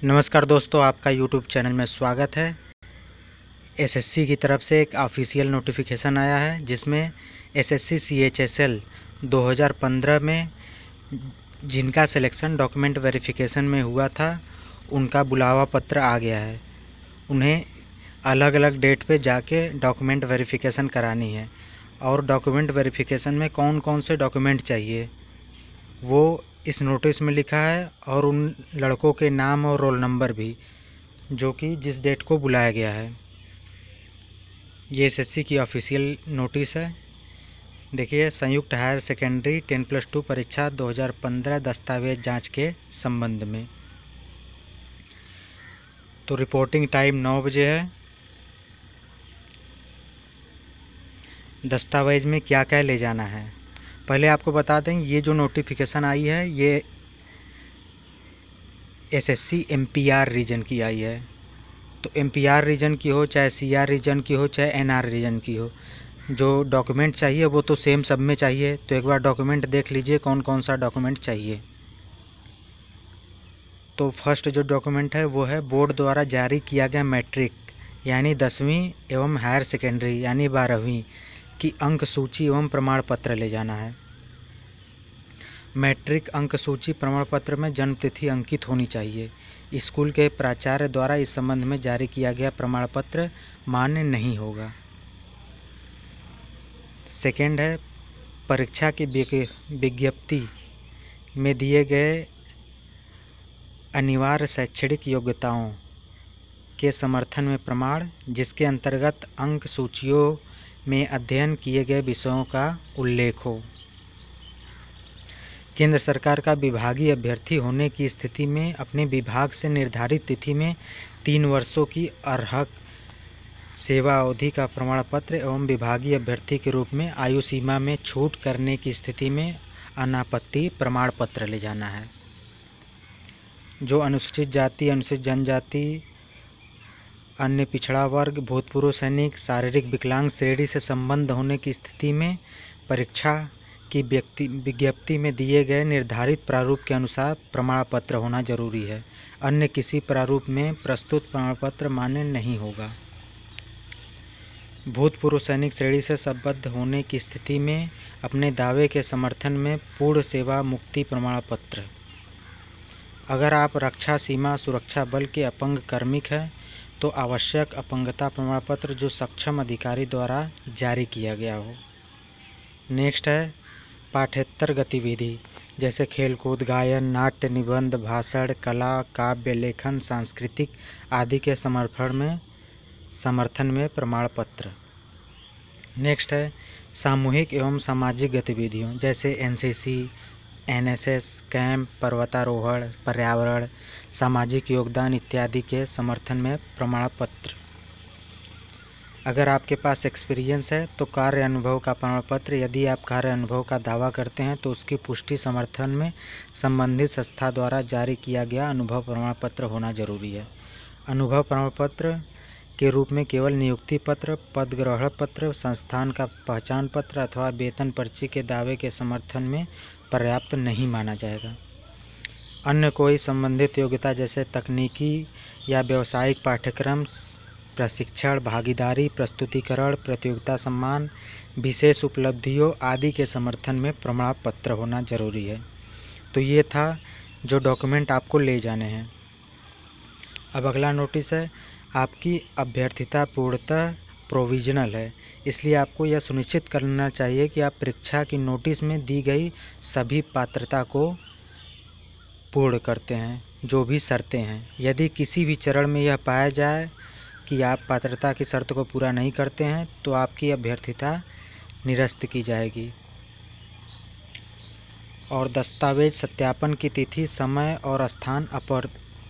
नमस्कार दोस्तों, आपका यूट्यूब चैनल में स्वागत है। एसएससी की तरफ से एक ऑफिशियल नोटिफिकेशन आया है जिसमें एसएससी सीएचएसएल 2015 में जिनका सिलेक्शन डॉक्यूमेंट वेरिफिकेशन में हुआ था उनका बुलावा पत्र आ गया है। उन्हें अलग अलग डेट पे जाके डॉक्यूमेंट वेरिफिकेशन करानी है और डॉक्यूमेंट वेरिफिकेशन में कौन कौन से डॉक्यूमेंट चाहिए वो इस नोटिस में लिखा है और उन लड़कों के नाम और रोल नंबर भी, जो कि जिस डेट को बुलाया गया है। ये एसएससी की ऑफिशियल नोटिस है। देखिए, संयुक्त हायर सेकेंडरी 10+2 परीक्षा 2015 दस्तावेज जांच के संबंध में। तो रिपोर्टिंग टाइम 9 बजे है। दस्तावेज में क्या क्या ले जाना है, पहले आपको बता दें। ये जो नोटिफिकेशन आई है ये एसएससी एमपीआर रीजन की आई है। तो एमपीआर रीजन की हो, चाहे सीआर रीजन की हो, चाहे एनआर रीजन की हो, जो डॉक्यूमेंट चाहिए वो तो सेम सब में चाहिए। तो एक बार डॉक्यूमेंट देख लीजिए कौन कौन सा डॉक्यूमेंट चाहिए। तो फर्स्ट जो डॉक्यूमेंट है वो है बोर्ड द्वारा जारी किया गया मैट्रिक यानी 10वीं एवं हायर सेकेंडरी यानी 12वीं की अंक सूची एवं प्रमाण पत्र ले जाना है। मैट्रिक अंक सूची प्रमाण पत्र में जन्म तिथि अंकित होनी चाहिए। स्कूल के प्राचार्य द्वारा इस संबंध में जारी किया गया प्रमाण पत्र मान्य नहीं होगा। सेकेंड है परीक्षा की विज्ञप्ति में दिए गए अनिवार्य शैक्षणिक योग्यताओं के समर्थन में प्रमाण, जिसके अंतर्गत अंक सूचियों में अध्ययन किए गए विषयों का उल्लेख हो। केंद्र सरकार का विभागीय अभ्यर्थी होने की स्थिति में अपने विभाग से निर्धारित तिथि में 3 वर्षों की अर्हक सेवा अवधि का प्रमाण पत्र एवं विभागीय अभ्यर्थी के रूप में आयु सीमा में छूट करने की स्थिति में अनापत्ति प्रमाण पत्र ले जाना है। जो अनुसूचित जाति, अनुसूचित जनजाति, अन्य पिछड़ा वर्ग, भूतपूर्व सैनिक, शारीरिक विकलांग श्रेणी से संबंध होने की स्थिति में परीक्षा की विज्ञप्ति में दिए गए निर्धारित प्रारूप के अनुसार प्रमाण पत्र होना जरूरी है। अन्य किसी प्रारूप में प्रस्तुत प्रमाण पत्र मान्य नहीं होगा। भूतपूर्व सैनिक श्रेणी से संबद्ध होने की स्थिति में अपने दावे के समर्थन में पूर्ण सेवा मुक्ति प्रमाण पत्र। अगर आप रक्षा सीमा सुरक्षा बल के अपंग कार्मिक हैं तो आवश्यक अपंगता प्रमाण पत्र जो सक्षम अधिकारी द्वारा जारी किया गया हो। नेक्स्ट है पाठ्येतर गतिविधि जैसे खेलकूद, गायन, नाट्य, निबंध, भाषण, कला, काव्य लेखन, सांस्कृतिक आदि के समर्थन में प्रमाण पत्र। नेक्स्ट है सामूहिक एवं सामाजिक गतिविधियों जैसे एनसीसी, एनएसएस, कैंप, पर्वतारोहण, पर्यावरण, सामाजिक योगदान इत्यादि के समर्थन में प्रमाण पत्र। अगर आपके पास एक्सपीरियंस है तो कार्य अनुभव का प्रमाण पत्र। यदि आप कार्य अनुभव का दावा करते हैं तो उसकी पुष्टि समर्थन में संबंधित संस्था द्वारा जारी किया गया अनुभव प्रमाण पत्र होना जरूरी है। अनुभव प्रमाण पत्र के रूप में केवल नियुक्ति पत्र, पद ग्रहण पत्र, संस्थान का पहचान पत्र अथवा वेतन पर्ची के दावे के समर्थन में पर्याप्त नहीं माना जाएगा। अन्य कोई संबंधित योग्यता जैसे तकनीकी या व्यावसायिक पाठ्यक्रम, प्रशिक्षण, भागीदारी, प्रस्तुतिकरण, प्रतियोगिता सम्मान, विशेष उपलब्धियों आदि के समर्थन में प्रमाण पत्र होना जरूरी है। तो ये था जो डॉक्यूमेंट आपको ले जाने हैं। अब अगला नोटिस है आपकी अभ्यर्थिता पूर्णतः प्रोविजनल है, इसलिए आपको यह सुनिश्चित करना चाहिए कि आप परीक्षा की नोटिस में दी गई सभी पात्रता को पूर्ण करते हैं, जो भी शर्तें हैं। यदि किसी भी चरण में यह पाया जाए कि आप पात्रता की शर्त को पूरा नहीं करते हैं तो आपकी अभ्यर्थिता निरस्त की जाएगी। और दस्तावेज सत्यापन की तिथि, समय और स्थान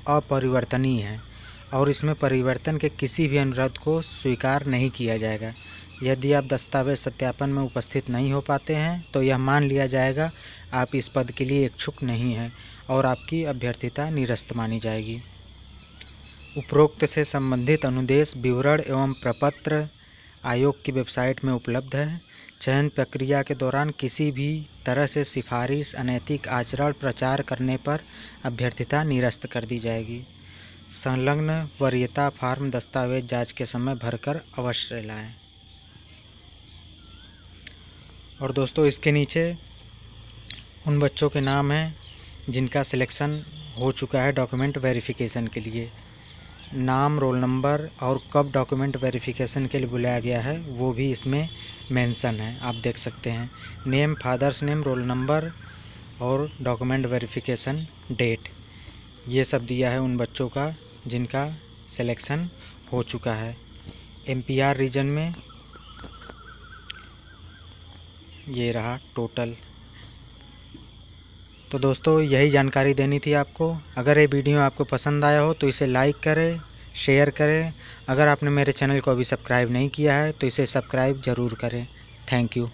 अपरिवर्तनीय है और इसमें परिवर्तन के किसी भी अनुरोध को स्वीकार नहीं किया जाएगा। यदि आप दस्तावेज सत्यापन में उपस्थित नहीं हो पाते हैं तो यह मान लिया जाएगा आप इस पद के लिए इच्छुक नहीं हैं और आपकी अभ्यर्थिता निरस्त मानी जाएगी। उपरोक्त से संबंधित अनुदेश, विवरण एवं प्रपत्र आयोग की वेबसाइट में उपलब्ध है। चयन प्रक्रिया के दौरान किसी भी तरह से सिफारिश, अनैतिक आचरण प्रचार करने पर अभ्यर्थिता निरस्त कर दी जाएगी। संलग्न वरीयता फार्म दस्तावेज जांच के समय भरकर अवश्य लाएं। और दोस्तों इसके नीचे उन बच्चों के नाम हैं जिनका सिलेक्शन हो चुका है डॉक्यूमेंट वेरिफिकेशन के लिए। नाम, रोल नंबर और कब डॉक्यूमेंट वेरिफिकेशन के लिए बुलाया गया है वो भी इसमें मेंशन है, आप देख सकते हैं। Name, father's name, roll number और डॉक्यूमेंट वेरिफिकेशन डेट, ये सब दिया है उन बच्चों का जिनका सिलेक्शन हो चुका है। MPR रीजन में ये रहा टोटल। तो दोस्तों यही जानकारी देनी थी आपको। अगर ये वीडियो आपको पसंद आया हो तो इसे लाइक करें, शेयर करें। अगर आपने मेरे चैनल को अभी सब्सक्राइब नहीं किया है तो इसे सब्सक्राइब ज़रूर करें। Thank you.